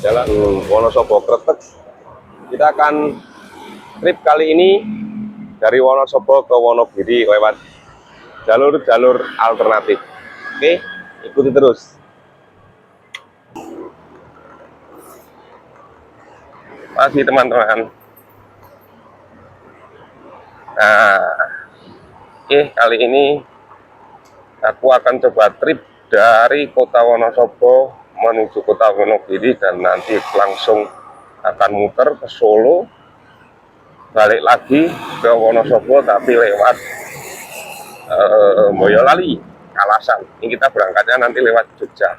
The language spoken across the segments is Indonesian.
Jalan Wonosobo Kretek. Kita akan trip kali ini dari Wonosobo ke Wonogiri lewat jalur-jalur alternatif. Oke, ikuti terus. Pagi teman-teman. Nah, kali ini aku akan coba trip dari kota Wonosobo menuju kota Wonogiri dan nanti langsung akan muter ke Solo, balik lagi ke Wonosobo tapi lewat Boyolali, Kalasan. Ini kita berangkatnya nanti lewat Jogja.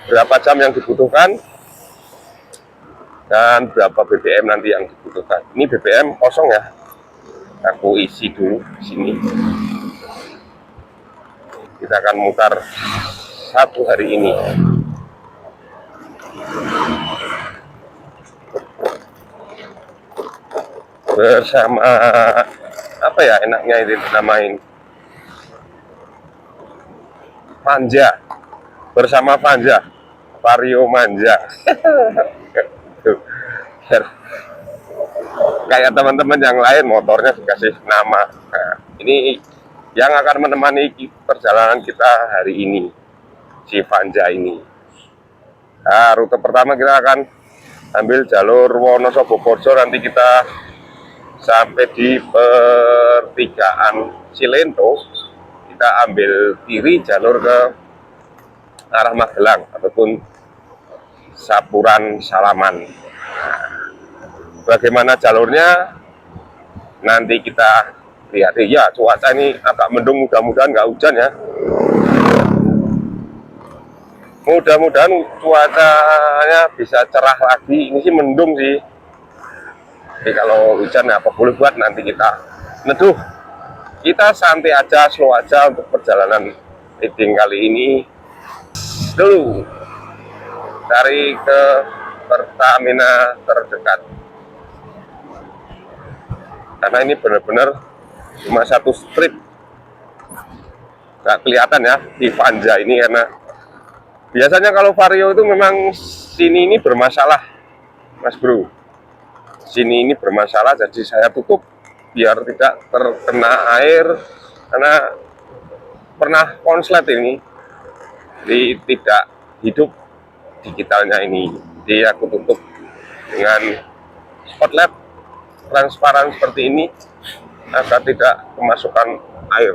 Berapa jam yang dibutuhkan dan berapa BBM nanti yang dibutuhkan. Ini BBM kosong ya, aku isi dulu di sini. Kita akan mutar satu hari ini. Bersama apa ya enaknya ini namain, Panja, bersama Panja, Vario Manja. Kayak teman-teman yang lain motornya dikasih nama. Nah, ini yang akan menemani perjalanan kita hari ini, si Panja ini. Nah, rute pertama kita akan ambil jalur Wonosobo Poso, nanti kita sampai di pertigaan Cilento, kita ambil kiri jalur ke arah Magelang ataupun Sapuran Salaman. Nah, bagaimana jalurnya nanti kita lihat. Ya, cuaca ini agak mendung, mudah-mudahan nggak hujan ya. Mudah-mudahan cuacanya bisa cerah lagi. Ini sih mendung sih. Jadi kalau hujan apa boleh buat, nanti kita neduh. Kita santai aja, slow aja untuk perjalanan riding kali ini. Dulu dari ke Pertamina terdekat. Karena ini benar-benar cuma satu strip. Nggak kelihatan ya di Panja ini, karena biasanya kalau Vario itu memang sini ini bermasalah, Mas Bro. Sini ini bermasalah, jadi saya tutup biar tidak terkena air, karena pernah konslet ini, jadi tidak hidup digitalnya ini. Jadi aku tutup dengan spotlight transparan seperti ini agar tidak kemasukan air.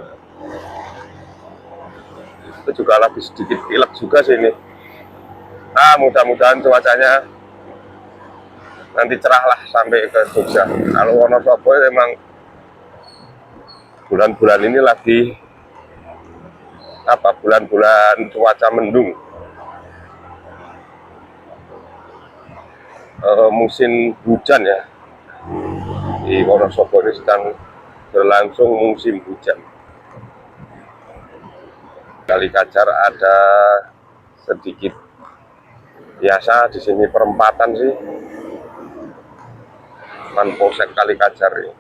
Itu juga lagi sedikit pilek juga sih ini. Nah, mudah-mudahan cuacanya nanti cerah lah sampai ke Jogja. Kalau Wonosobo memang bulan-bulan ini lagi bulan-bulan cuaca mendung, musim hujan ya. Di Wonosobo ini sedang berlangsung musim hujan. Kali Kajar ada sedikit, biasa di sini perempatan sih, Polsek Kali Kajar ini.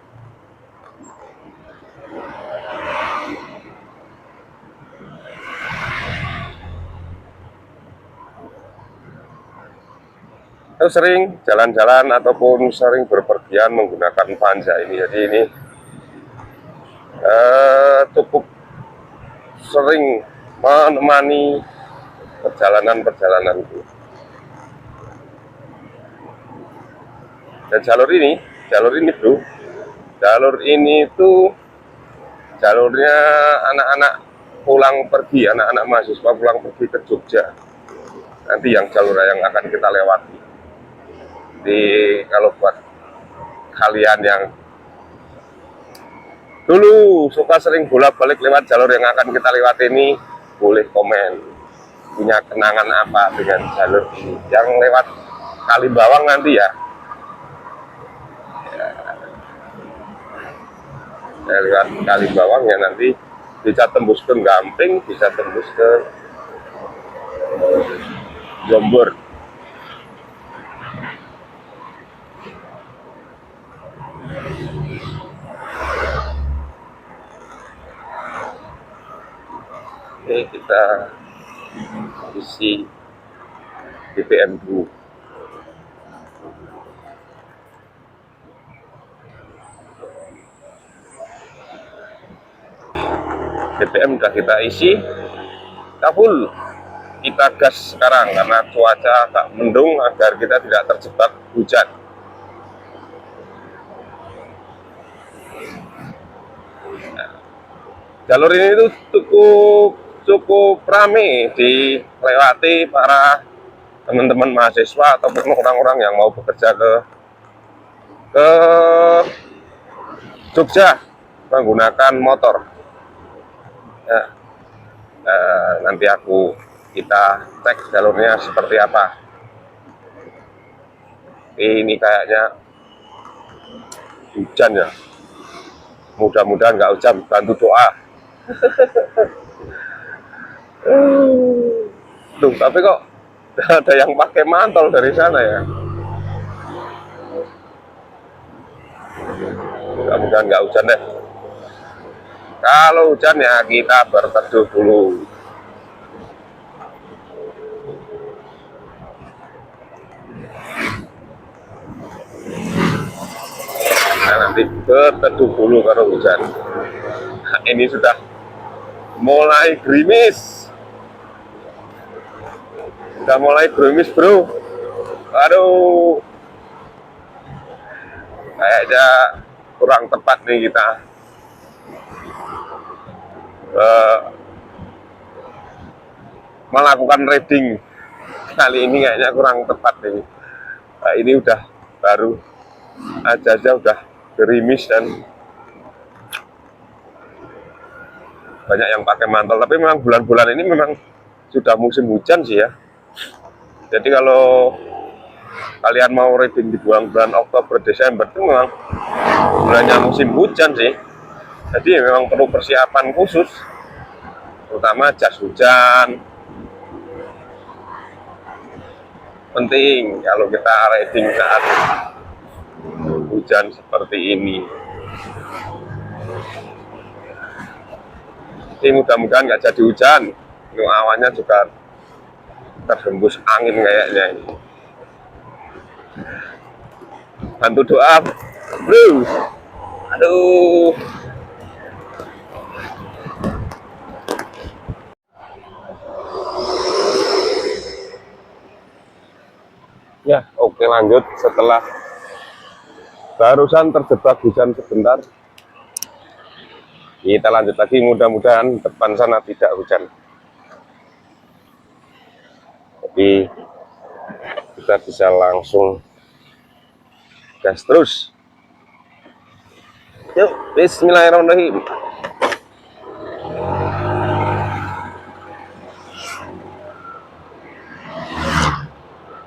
Itu sering jalan-jalan ataupun sering berpergian menggunakan Panja ini. Jadi ini cukup sering menemani perjalanan-perjalananku. Dan jalur ini bro, jalur ini tuh jalurnya anak-anak pulang pergi, anak-anak mahasiswa pulang pergi ke Jogja. Nanti yang jalur yang akan kita lewati. Jadi kalau buat kalian yang dulu suka sering bolak-balik lewat jalur yang akan kita lewati ini, boleh komen punya kenangan apa dengan jalur ini. Yang lewat Kalimbawang nanti ya, lewat Kalimbawang ya, nanti bisa tembus ke Gamping, bisa tembus ke Jombor. Oke, kita isi BBM dulu. BBM udah kita isi, kita full, kita gas sekarang karena cuaca agak mendung agar kita tidak terjebak hujan. Nah, jalur ini tuh cukup ramai dilewati para teman-teman mahasiswa ataupun orang-orang yang mau bekerja ke Jogja menggunakan motor. Ya, nanti kita cek jalurnya seperti apa. Ini kayaknya hujan ya. Mudah-mudahan nggak hujan, bantu doa. Tuh, tapi kok ada yang pakai mantel dari sana ya. Mudah-mudahan nggak hujan deh. Kalau hujan ya kita berteduh dulu. Nah, nanti berteduh dulu kalau hujan. Nah, ini sudah mulai gerimis. Sudah mulai gerimis, bro. Aduh, kayaknya kurang tepat nih kita melakukan reading kali ini, kayaknya kurang tepat nih. Nah, ini udah baru aja udah gerimis dan banyak yang pakai mantel. Tapi memang bulan-bulan ini memang sudah musim hujan sih ya. Jadi kalau kalian mau reading di bulan Oktober, Desember itu memang bulannya musim hujan sih. Jadi memang perlu persiapan khusus, terutama jas hujan. Penting kalau kita reading saat hujan seperti ini. Ini mudah-mudahan nggak jadi hujan. Ini awannya juga terhembus angin kayaknya ini. Bantu doa, bro. Aduh. Ya, oke, lanjut. Setelah barusan terjebak hujan sebentar, kita lanjut lagi. Mudah-mudahan depan sana tidak hujan. Tapi kita bisa langsung gas terus. Yuk, bismillahirrahmanirrahim.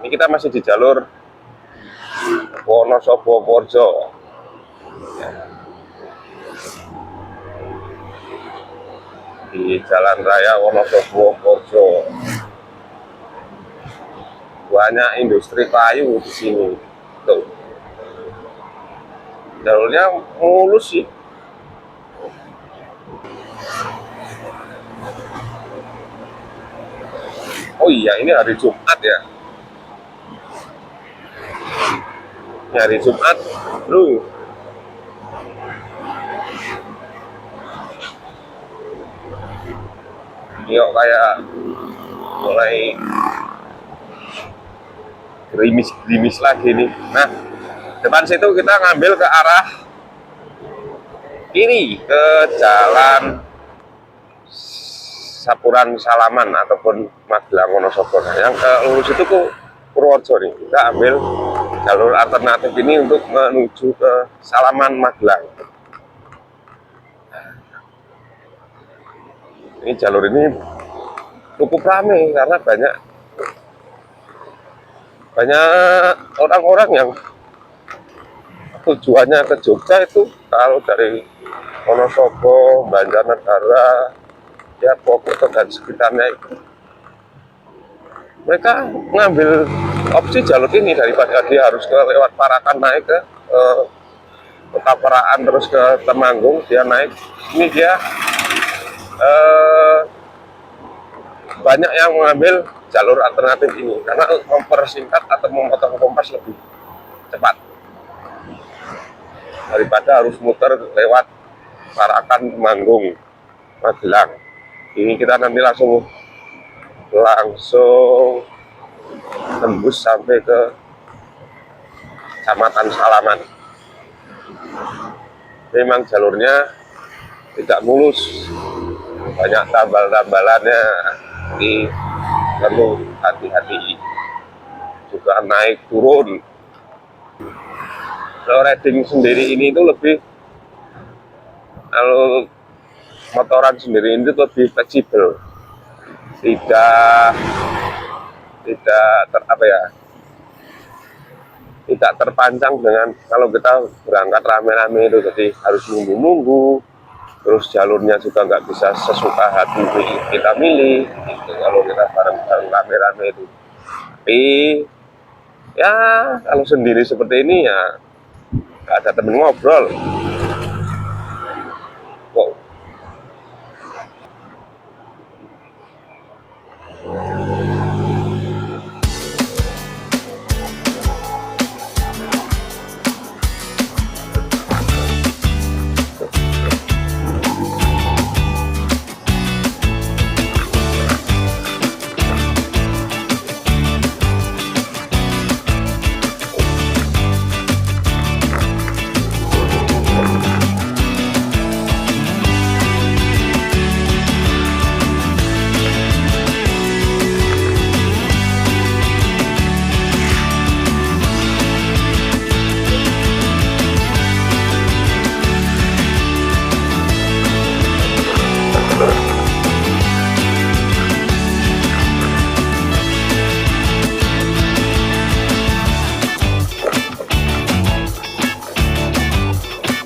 Ini kita masih di jalur Wonosobo Porjo. Di Jalan Raya Wonosobo Porjo. Banyak industri kayu di sini. Tuh. Jalurnya mulus sih. Oh iya, ini hari Jumat ya. Ini hari Jumat, bro. Yuk, kayak mulai gerimis lagi nih. Nah, depan situ kita ngambil ke arah kiri, ke jalan Sapuran Salaman ataupun Magelang Wonosobo. Nah, yang ke lurus itu ke Purworejo nih. Kita ambil jalur alternatif ini untuk menuju ke Salaman Magelang. Ini jalur ini cukup ramai karena banyak orang-orang yang tujuannya ke Jogja itu kalau dari Wonosobo, Banjarnegara, ya Purwokerto dan sekitarnya itu. Mereka ngambil opsi jalur ini daripada dia harus lewat Parakan naik ke Kota Paraan terus ke Temanggung, dia naik. Ini dia banyak yang mengambil jalur alternatif ini karena mempersingkat atau memotong kompas lebih cepat daripada harus muter lewat Parakan, Temanggung, Magelang. Ini kita nanti langsung tembus sampai ke Kecamatan Salaman. Memang jalurnya tidak mulus, banyak tambal-tambalannya, ini perlu hati-hati, juga naik turun. Kalau riding sendiri ini itu lebih, kalau motoran sendiri ini lebih fleksibel, tidak tidak terpancang dengan kalau kita berangkat rame-rame itu, jadi harus nunggu-nunggu, terus jalurnya juga nggak bisa sesuka hati kita milih gitu, kalau kita bareng-bareng rame-rame itu. Tapi ya kalau sendiri seperti ini ya nggak ada temen ngobrol kok.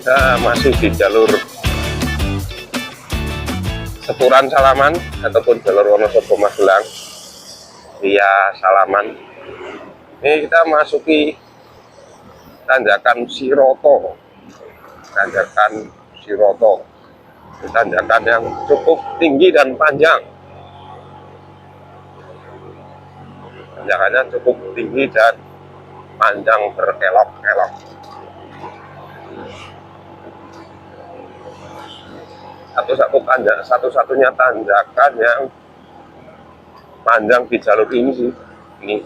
Kita masih di jalur Sepuran Salaman ataupun jalur Wonosobo Magelang via Salaman. Ini kita masuki tanjakan Siroto, tanjakan yang cukup tinggi dan panjang. Tanjakannya cukup tinggi dan panjang berkelok-kelok. Satu-satunya tanjakan yang panjang di jalur ini sih ini.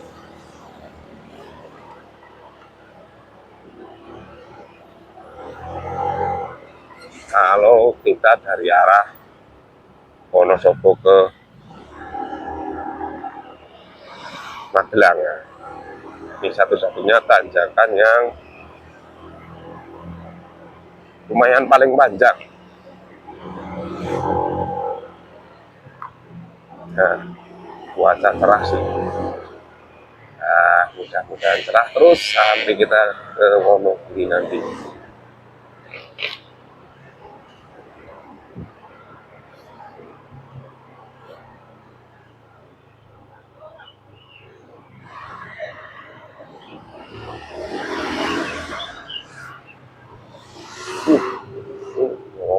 Kalau kita dari arah Wonosobo ke Magelang ya, ini satu-satunya tanjakan yang lumayan paling panjang. Nah, cuaca cerah sih. Nah, mudah-mudahan cerah terus sampai kita ke Wonogiri nanti.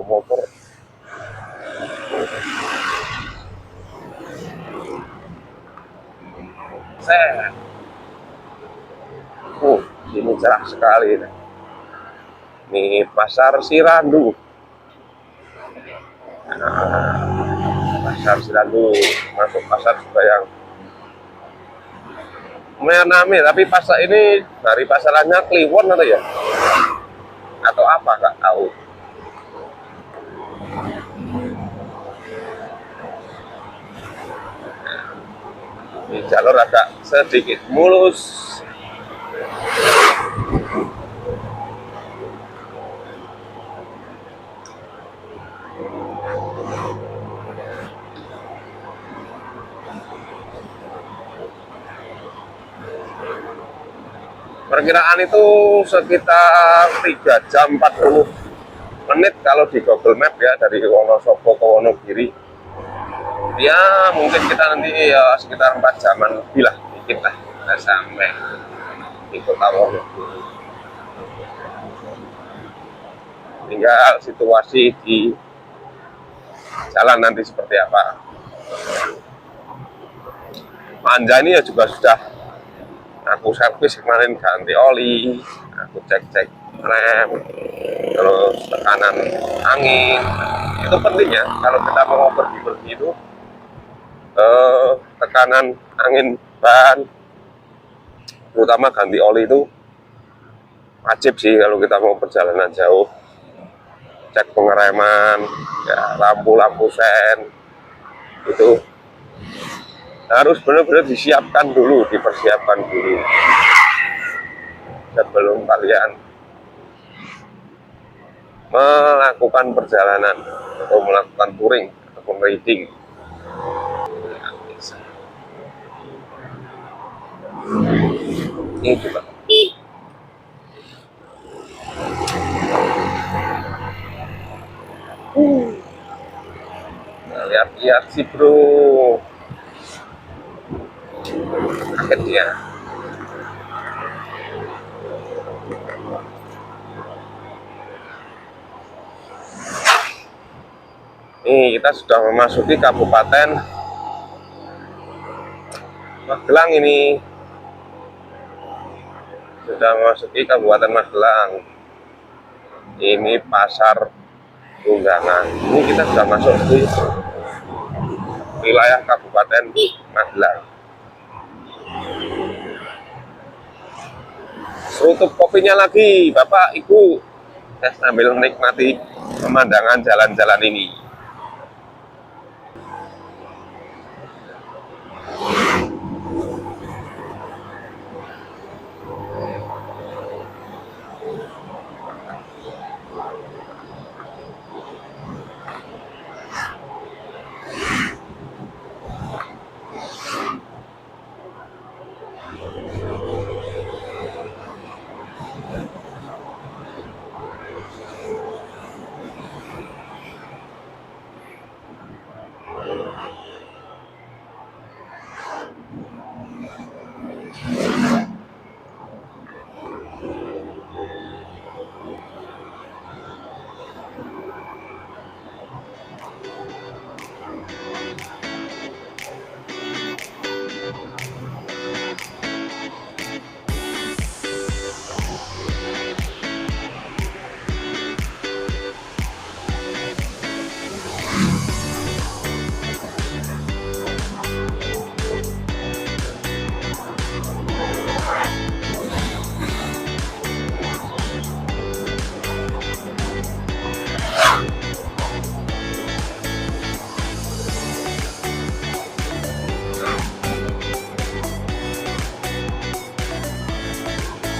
Motor. Ini cerah sekali. Ini Pasar Sirandu. Nah, Pasar Sirandu masuk pasar juga yang lumayan rame, tapi pasar ini dari pasarannya Kliwon atau ya? Atau apa nggak tahu. Ini jalur agak sedikit mulus. Perkiraan itu sekitar 3 jam 40 menit kalau di Google Map ya, dari Wonosobo ke Wonogiri. Ya mungkin kita nanti ya sekitar 4 jaman lebih lah, dikit lah kita sampai di kota Wonogiri. Tinggal situasi di jalan nanti seperti apa. Panja ini ya juga sudah aku servis kemarin, ganti oli, aku cek-cek rem, terus tekanan angin. Itu penting ya kalau kita mau pergi-pergi itu, tekanan angin ban, terutama ganti oli itu wajib sih kalau kita mau perjalanan jauh. Cek pengereman, ya, lampu-lampu sen itu harus benar-benar disiapkan dulu, dipersiapkan dulu sebelum kalian melakukan perjalanan atau melakukan touring ataupun riding. Ini juga nah, lihat-lihat sih bro, kaget dia. Nih kita sudah memasuki Kabupaten Magelang ini, sudah memasuki Kabupaten Magelang. Ini pasar Undangan. Ini kita sudah masuk di wilayah Kabupaten Magelang. Tutup kopinya lagi, Bapak Ibu. Saya sambil menikmati pemandangan jalan-jalan ini.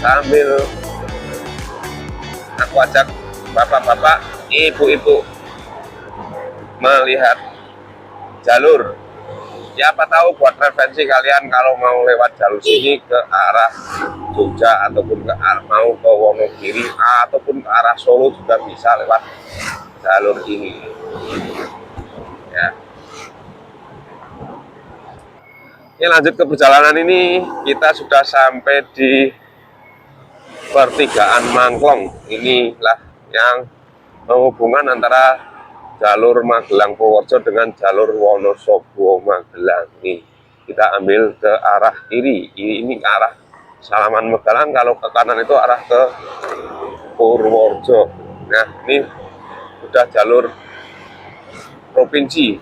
Sambil aku ajak bapak-bapak, ibu-ibu melihat jalur. Siapa tahu buat referensi kalian kalau mau lewat jalur sini ke arah Jogja ataupun ke arah mau ke Wonogiri ataupun ke arah Solo juga bisa lewat jalur ini. Ya. Ini lanjut ke perjalanan ini, kita sudah sampai di pertigaan Mangklong. Inilah yang menghubungkan antara jalur Magelang Purworejo dengan jalur Wonosobo Magelang. Nih, kita ambil ke arah kiri. Ini ke arah Salaman Magelang, kalau ke kanan itu arah ke Purworejo. Nah, ini sudah jalur provinsi.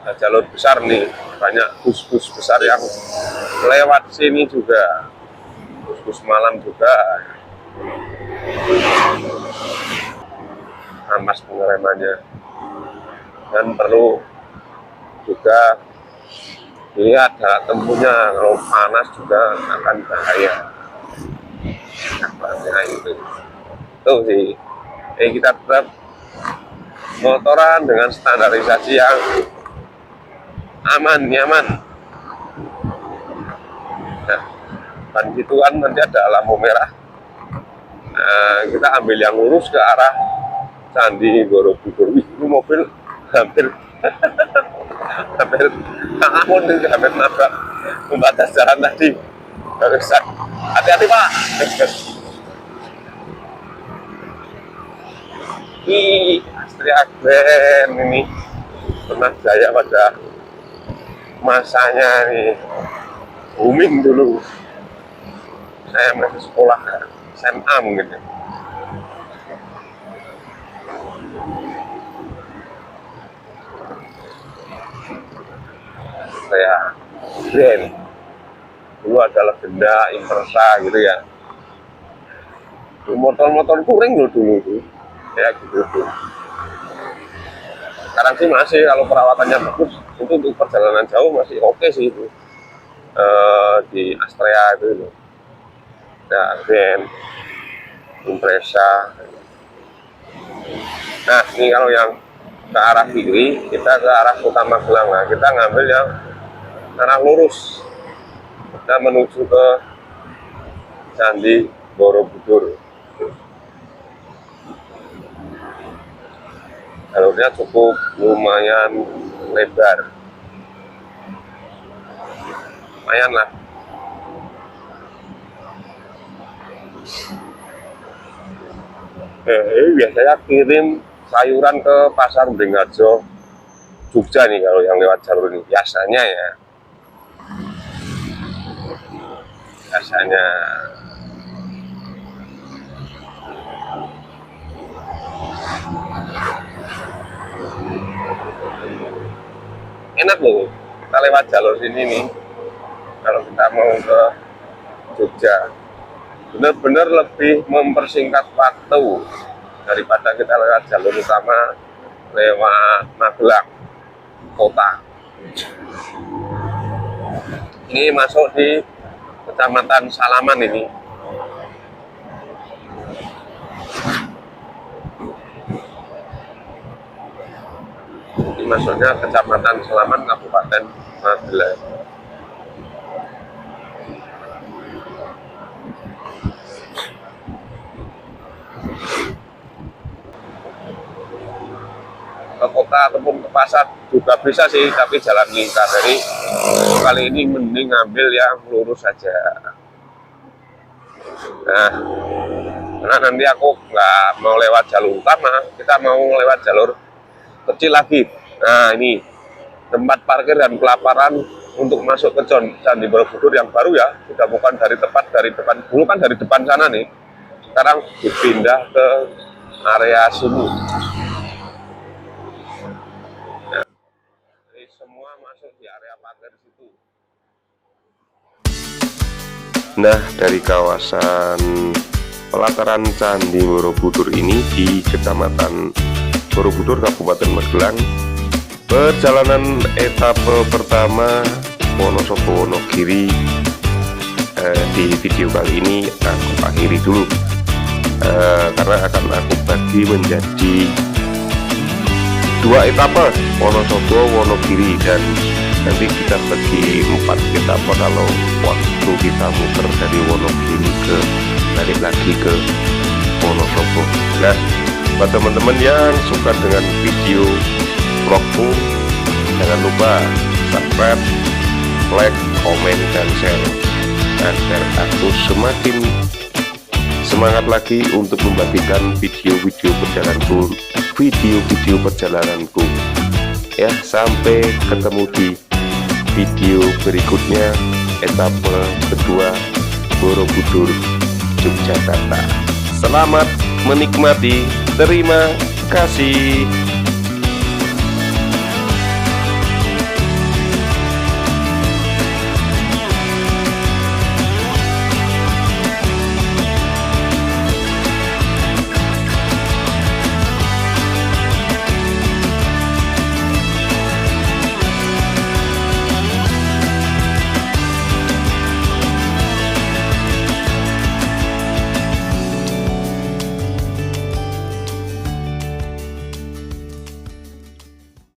Nah, jalur besar nih, banyak bus-bus besar yang lewat sini juga, bus-bus malam juga. Amas pengeremannya, dan perlu juga dilihat jarak tempuhnya, kalau panas juga akan bahaya. Nah, itu sih. Kita tetap motoran dengan standarisasi yang aman, nyaman. Nah, ban gitu kan nanti ada lampu merah. Nah, kita ambil yang lurus ke arah Candi Borobudur. Wih, ini mobil hampir hampir nabrak pembatas jalan tadi. Hati-hati Pak. Ih, Astrea Grand ini pernah jaya pada masanya nih, booming dulu. Saya masih sekolah SMA mungkin ya. Saya Grand dulu ada legenda Impresa gitu ya. Motor-motor touring loh dulu tuh, ya gitu tuh. Sekarang sih masih, kalau perawatannya bagus itu untuk perjalanan jauh masih oke sih itu. Di Astrea itu loh, ya Grand Impresa. Nah ini kalau yang ke arah kiri, kita ke arah Kota Magelang. Nah, kita ngambil yang arah lurus, kita menuju ke Candi Borobudur. Jalurnya cukup lumayan lebar, lumayan lah. Biasanya kirim sayuran ke Pasar Beringharjo Jogja nih kalau yang lewat jalur ini, biasanya ya, biasanya. Enak loh kita lewat jalur sini nih kalau kita mau ke Jogja, benar-benar lebih mempersingkat waktu daripada kita lewat jalur utama lewat Magelang kota. Ini masuk di Kecamatan Salaman ini. Ini masuknya Kecamatan Salaman, Kabupaten Magelang. Ke kota ataupun ke pasar juga bisa sih, tapi jalan lingkar. Jadi kali ini mending ngambil yang lurus saja. Nah, karena nanti aku nggak mau lewat jalur utama, kita mau lewat jalur kecil lagi. Nah ini tempat parkir dan pelaparan untuk masuk ke Candi Borobudur yang baru ya, sudah bukan dari depan, dulu kan dari depan sana nih, sekarang dipindah ke area sini. Nah, jadi semua masuk di area parkir situ. Nah, dari kawasan pelataran Candi Borobudur ini di Kecamatan Borobudur, Kabupaten Magelang, perjalanan etape pertama Wonosobo Wonogiri di video kali ini aku akhiri dulu, karena akan aku bagi menjadi 2 etape, Wonosobo Wonogiri, dan nanti kita bagi 4 etape kalau waktu kita muter dari Wonogiri ke balik lagi ke Wonosobo. Nah, buat teman-teman yang suka dengan video vlogku, jangan lupa subscribe, like, komen, dan share agar aku semakin semangat lagi untuk membagikan video-video perjalananku. Ya, sampai ketemu di video berikutnya, etape kedua Borobudur Yogyakarta. Selamat menikmati, terima kasih.